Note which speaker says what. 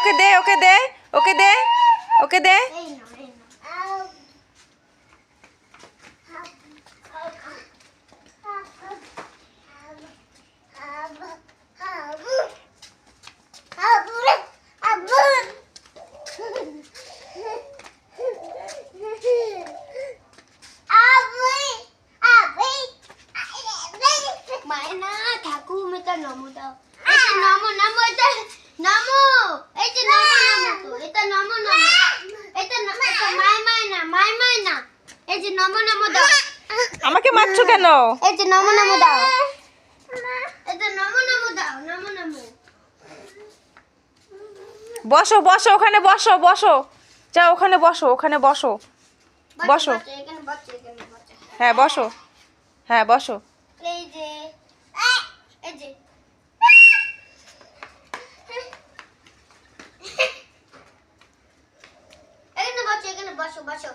Speaker 1: ওকে দে ওকে দে ওকে দে ওকে দে।
Speaker 2: মায়না ঠাকুর মেটা নমো দাও। এই যে নমো নমো এটা নমো, এই যে নমো নমো তো এটা নমো নমো, এটা মাই মায়না, এই যে নমো নমো দাও।
Speaker 1: আমাকে মারছো কেন?
Speaker 2: এই যে নমো নমো দাও, এটা নমো নমো দাও, নমো নমো।
Speaker 1: বসো বসো ওখানে বসো বসো, যাও ওখানে বসো ওখানে বসো। বসো।
Speaker 2: এখানে বসো, এখানে বসো।
Speaker 1: হ্যাঁ বসো, হ্যাঁ বসো।
Speaker 2: এই যে এই যে এখানে বসো, এখানে বসো বসো।